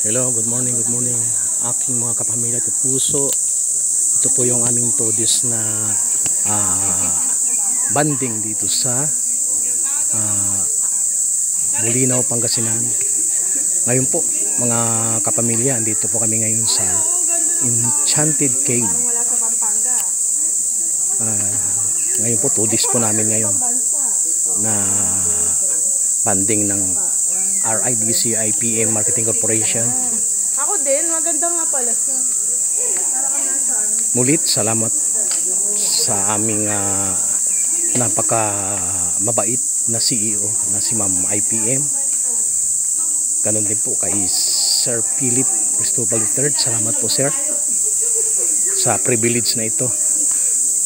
Hello, good morning, aking mga kapamilya at puso. Ito po yung aming todis na banding dito sa Bulinaw, Pangasinan. Ngayon po, mga kapamilya, andito po kami ngayon sa Enchanted Cave. Ngayon po, todis po namin ngayon na banding ng RIDC IPM Marketing Corporation. Ako din, maganda nga pala siya. Mulit, salamat sa aming napaka mabait na CEO na si Ma'am IPM. Ganon din po kay Sir Philip Cristobal III. Salamat po, sir, sa privilege na ito.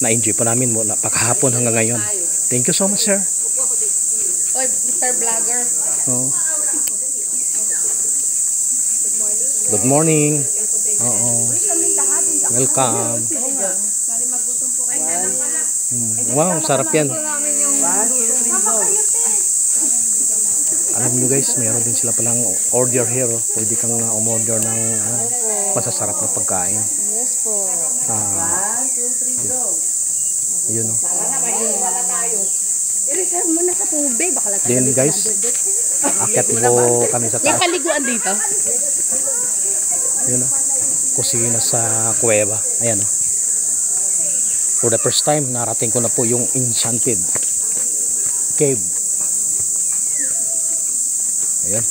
Na-enjoy po namin mula pakahapon hanggang ngayon. Thank you so much, sir. Oy, Mr. Vlogger. Oh. Good morning. Oo. Welcome. Wow, sarap yan. Alam nyo guys, meron din sila palang order here. Pwede kang umorder ng masasarap na pagkain. Yes po. 1, 2, 3, go. Yun o. I-reserve mo na sa tubig. Then guys, akyat po kami sa May taas. paliguan dito. Yun o. Kusina sa kuweba. Ayan o. For the first time, narating ko na po yung Enchanted Cave. Ayan.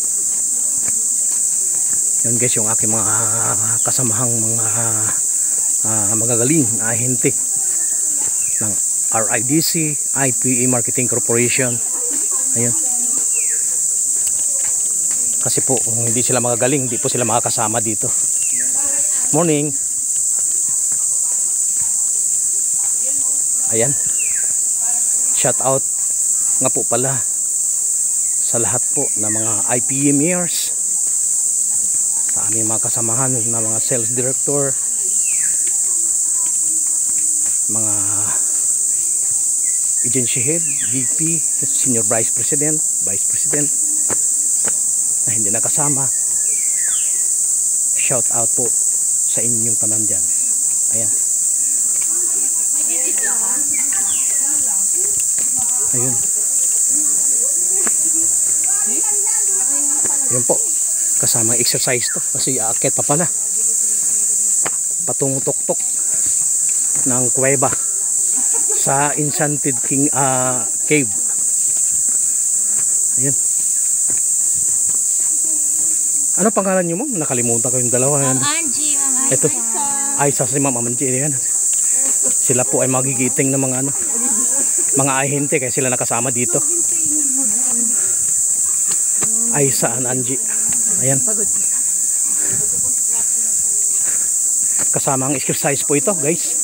Yan guys, yung aking mga kasamahang mga magagaling na ahente ng RIDC IPA Marketing Corporation. Ayan. Kasi po kung hindi sila magagaling, hindi po sila makakasama dito. Morning. Ayan. Shout out nga po pala sa lahat po na mga IPMers, sa aming mga kasamahan na mga sales director, mga agency head, VP, senior vice president na hindi nakasama. Shout out po sa inyong tanan dyan. Ayan. Ayun. Ayun po. Kasamang exercise to. Kasi aakyat pa pala. Patung tok-tok ng kuweba sa Enchanted Cave. Ayun. Ano pangalan nyo, ma'am? Nakalimutan ko yung dalawa. Ma'am Angie, Ma'am Aisa. Ito. Aisa si Ma'am Angie. Yan. Sila po ay magigiting ng mga mga ahente kaya sila nakasama dito. Aisa and Angie. Ayan. Kasama ang exercise po ito, guys.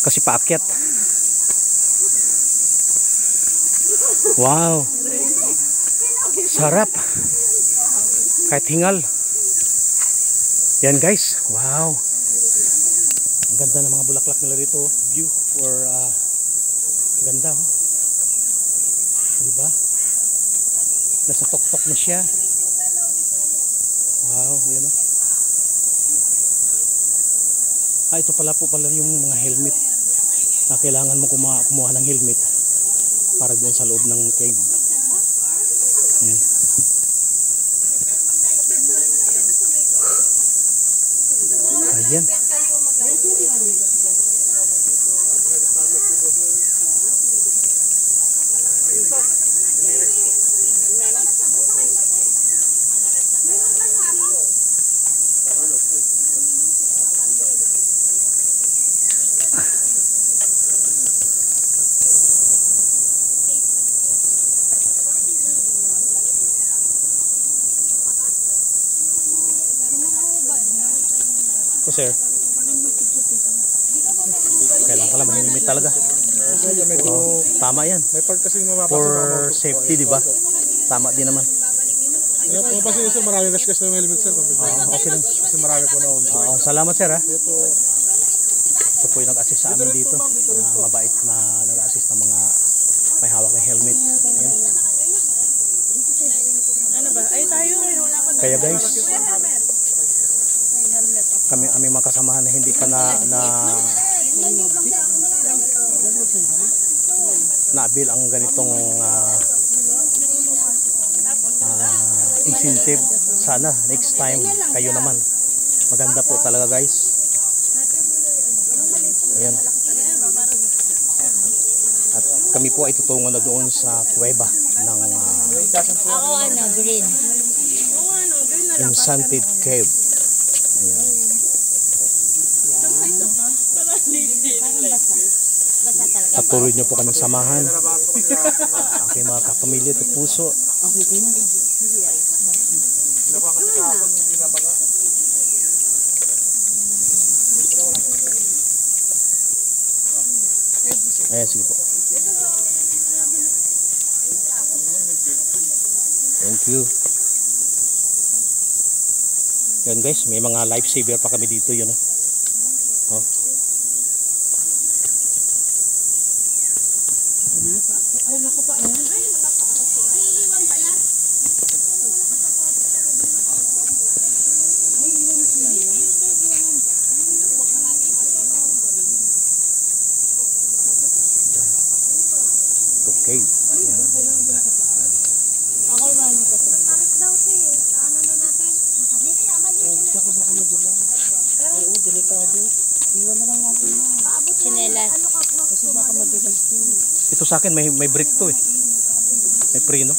Kasi paakyat. Wow. Sarap. Kahit hingal. Yan guys. Wow. Ang ganda ng mga bulaklak nila rito. View or ganda oh. Diba? Nasa tok-tok na siya. Wow, yan oh. Ito pala po yung mga helmet na kailangan mo kumuha ng helmet para doon sa loob ng cave. Yan. Ayan. O sir, kailangan pala mahilimit talaga. Oh, tama yan. May part kasi For safety, di ba? Tama din naman. Pumapasin sir, maraming kaskas na may limit sir. Okay lang. Kasi marami po na on. Salamat sir ha. Ito po yung nag-assist sa amin dito. Mabait na nag-assist ng mga may hawak ng helmet. Ayan. Ano ba? Ay tayo, wala pa Kaya guys, kami mga kasamahan na hindi pa naabil ang ganitong incentive. Sana next time kayo naman. Maganda po talaga guys. Ayan. At kami po ay tutungo na doon sa kuweba ng Ako green. Enchanted Cave. Ayan. Basta talaga. Patuloy niyo po kami samahan. Aking mga kapamilya at puso. Ayan, sige po. Thank you. Yan guys, may mga lifesaver pa kami dito yun. Oh. Okay. Ako ba ano kasi? Tarik daw siya. Ano na natin? Makarit? Siya ko baka madulang. Oo, delikado. Iwan na lang natin na. Chinelas. Kasi baka madulas doon. Ito sa akin may brick to eh. May pre no?